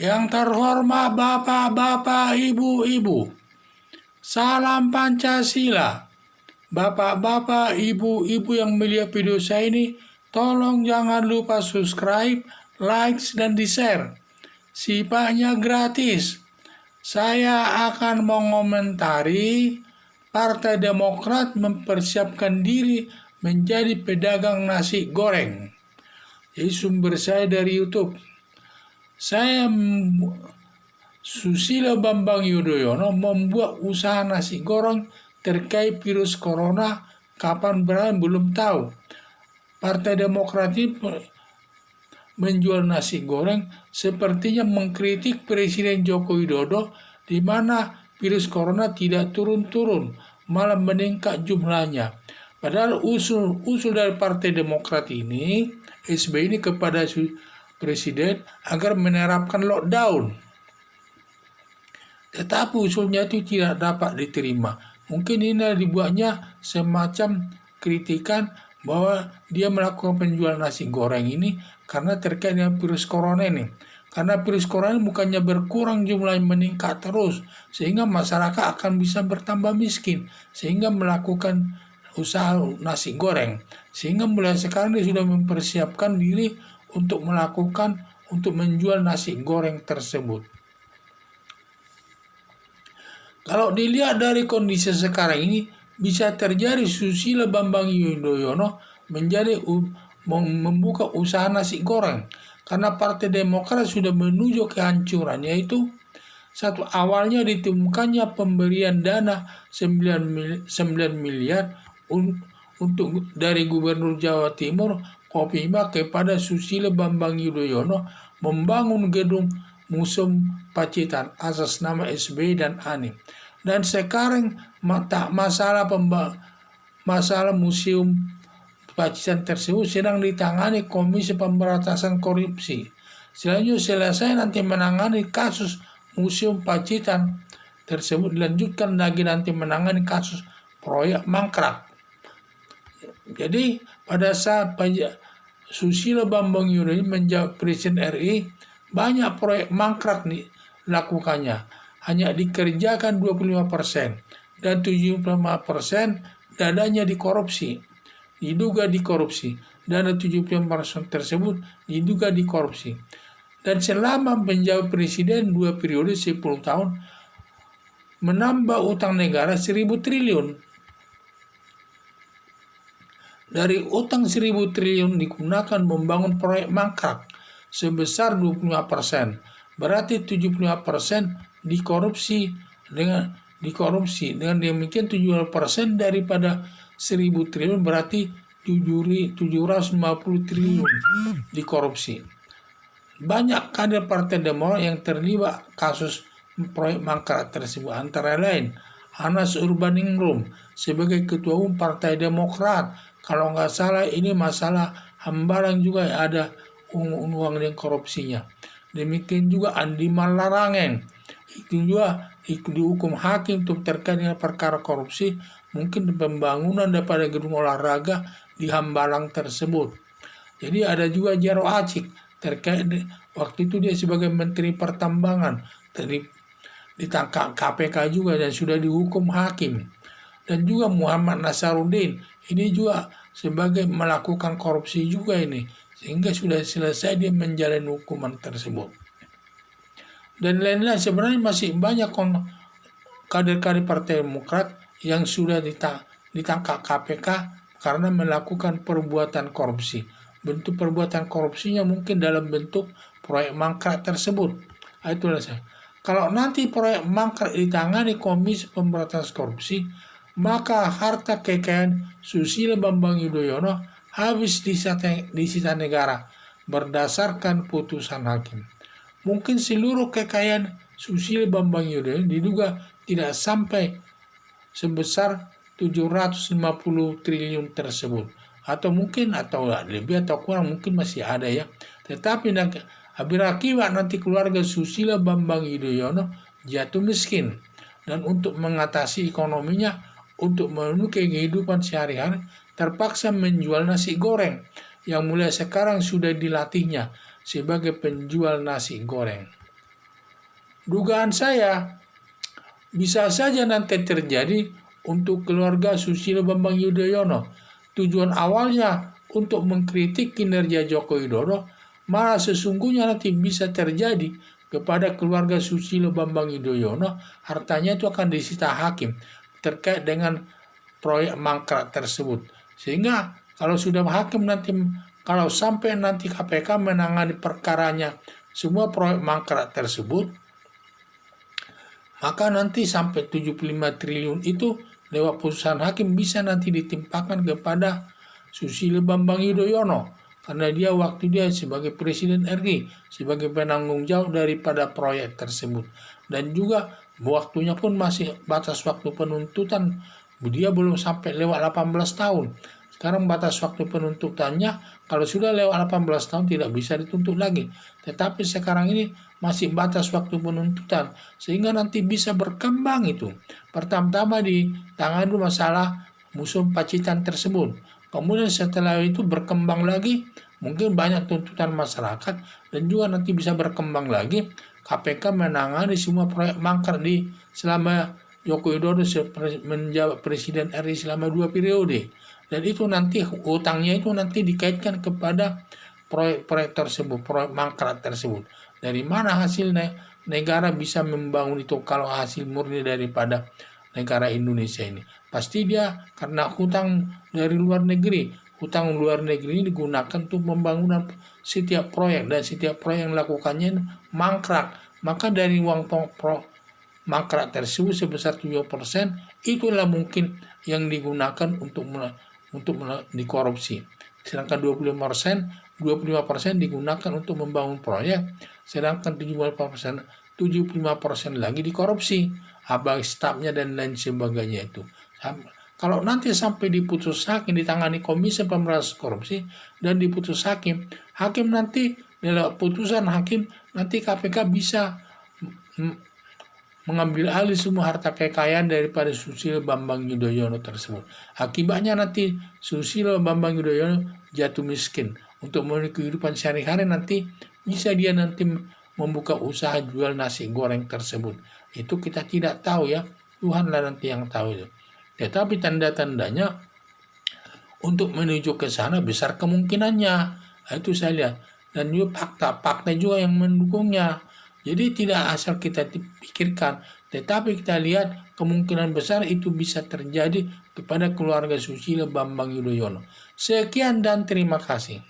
Yang terhormat bapak-bapak, ibu-ibu, salam Pancasila. Bapak-bapak, ibu-ibu yang melihat video saya ini, tolong jangan lupa subscribe, like, dan di-share. Sifatnya gratis. Saya akan mengomentari Partai Demokrat mempersiapkan diri menjadi pedagang nasi goreng. Jadi sumber saya dari YouTube. Saya Susilo Bambang Yudhoyono membuat usaha nasi goreng terkait virus corona. Kapan berakhir belum tahu. Partai Demokrat ini menjual nasi goreng sepertinya mengkritik Presiden Joko Widodo, di mana virus corona tidak turun-turun, malah meningkat jumlahnya. Padahal usul dari Partai Demokrat ini, SBY ini kepada Presiden agar menerapkan lockdown. Tetapi usulnya itu tidak dapat diterima. Mungkin ini dibuatnya semacam kritikan bahwa dia melakukan penjualan nasi goreng ini karena terkait dengan virus corona ini. Karena virus corona ini bukannya berkurang jumlahnya, meningkat terus, sehingga masyarakat akan bisa bertambah miskin, sehingga melakukan usaha nasi goreng. Sehingga mulai sekarang dia sudah mempersiapkan diri untuk menjual nasi goreng tersebut. Kalau dilihat dari kondisi sekarang ini, bisa terjadi Susilo Bambang Yudhoyono membuka usaha nasi goreng. Karena Partai Demokrat sudah menuju kehancuran, yaitu satu, awalnya ditemukannya pemberian dana 9 miliar untuk dari Gubernur Jawa Timur Kofifa kepada Susilo Bambang Yudhoyono membangun gedung Museum Pacitan atas nama SBY dan Ani. Dan sekarang masalah Museum Pacitan tersebut sedang ditangani Komisi Pemberantasan Korupsi. Selanjutnya selesai nanti menangani kasus Museum Pacitan tersebut, dilanjutkan lagi nanti menangani kasus proyek mangkrak. Jadi pada saat Susilo Bambang Yudhoyono menjadi Presiden RI, banyak proyek mangkrak dilakukannya, hanya dikerjakan 25% dan 75% dananya diduga dikorupsi. Dana 75% tersebut diduga dikorupsi. Dan selama menjadi presiden 2 periode 10 tahun, menambah utang negara 1.000 triliun. Dari utang 1.000 triliun digunakan membangun proyek mangkrak sebesar 25%. Berarti 75% dikorupsi. Dengan demikian 75% daripada 1.000 triliun berarti 750 triliun dikorupsi. Banyak kader Partai Demokrat yang terlibat kasus proyek mangkrak tersebut, antara lain Anas Urbaningrum sebagai Ketua Umum Partai Demokrat. Kalau nggak salah ini masalah Hambalang juga ada uang dan korupsinya. Demikian juga Andi Malarangeng, itu juga dihukum hakim untuk terkait dengan perkara korupsi, mungkin pembangunan daripada gedung olahraga di Hambalang tersebut. Jadi ada juga Jaro Acik terkait waktu itu dia sebagai Menteri Pertambangan ditangkap KPK juga dan sudah dihukum hakim. Dan juga Muhammad Nasaruddin ini juga sebagai melakukan korupsi juga ini, sehingga sudah selesai dia menjalani hukuman tersebut. Dan lain-lain, sebenarnya masih banyak kader-kader Partai Demokrat yang sudah ditangkap KPK karena melakukan perbuatan korupsi. Bentuk perbuatan korupsinya mungkin dalam bentuk proyek mangkrak tersebut. Itulah saya. Kalau nanti proyek mangkrak ditangani Komisi Pemberantasan Korupsi, maka harta kekayaan Susilo Bambang Yudhoyono habis disita negara berdasarkan putusan hakim. Mungkin seluruh kekayaan Susilo Bambang Yudhoyono diduga tidak sampai sebesar 750 triliun tersebut, atau lebih atau kurang, mungkin masih ada ya. Tetapi berakibat nanti keluarga Susilo Bambang Yudhoyono jatuh miskin, dan untuk mengatasi ekonominya, untuk memenuhi kehidupan sehari-hari, terpaksa menjual nasi goreng yang mulai sekarang sudah dilatihnya sebagai penjual nasi goreng. Dugaan saya bisa saja nanti terjadi untuk keluarga Susilo Bambang Yudhoyono. Tujuan awalnya untuk mengkritik kinerja Joko Widodo, malah sesungguhnya nanti bisa terjadi kepada keluarga Susilo Bambang Yudhoyono, hartanya itu akan disita hakim terkait dengan proyek mangkrak tersebut. Sehingga kalau sudah hakim nanti, kalau sampai nanti KPK menangani perkaranya semua proyek mangkrak tersebut, maka nanti sampai 75 triliun itu lewat putusan hakim bisa nanti ditimpakan kepada Susilo Bambang Yudhoyono, karena waktu dia sebagai Presiden RI, sebagai penanggung jawab daripada proyek tersebut. Dan juga waktunya pun masih batas waktu penuntutan, dia belum sampai lewat 18 tahun. Sekarang batas waktu penuntutannya kalau sudah lewat 18 tahun tidak bisa dituntut lagi. Tetapi sekarang ini masih batas waktu penuntutan, sehingga nanti bisa berkembang itu. Pertama-tama ditangani masalah musuh Pacitan tersebut. Kemudian setelah itu berkembang lagi, mungkin banyak tuntutan masyarakat, dan juga nanti bisa berkembang lagi. KPK menangani semua proyek mangkrak selama Joko Widodo menjabat Presiden RI selama 2 periode. Dan itu nanti utangnya itu nanti dikaitkan kepada proyek-proyek tersebut, proyek mangkrak tersebut. Dari mana hasilnya negara bisa membangun itu kalau hasil murni daripada negara Indonesia ini? Pasti dia karena hutang dari luar negeri. Hutang luar negeri ini digunakan untuk pembangunan setiap proyek, dan setiap proyek yang dilakukannya mangkrak. Maka dari uang mangkrak tersebut sebesar 7%, itulah mungkin yang digunakan untuk dikorupsi. Sedangkan 25% digunakan untuk membangun proyek, sedangkan 75% lagi dikorupsi, abang stafnya dan lain sebagainya itu. Kalau nanti sampai diputus hakim, ditangani Komisi Pemberantasan Korupsi dan diputus hakim nanti dalam putusan hakim nanti KPK bisa mengambil alih semua harta kekayaan daripada Susilo Bambang Yudhoyono tersebut. Akibatnya nanti Susilo Bambang Yudhoyono jatuh miskin. Untuk memenuhi kehidupan sehari-hari nanti bisa dia nanti membuka usaha jual nasi goreng tersebut. Itu kita tidak tahu ya, Tuhanlah nanti yang tahu itu. Tetapi tanda-tandanya untuk menuju ke sana besar kemungkinannya. Itu saya lihat. Dan juga fakta juga yang mendukungnya. Jadi tidak asal kita pikirkan, tetapi kita lihat kemungkinan besar itu bisa terjadi kepada keluarga Susilo Bambang Yudhoyono. Sekian dan terima kasih.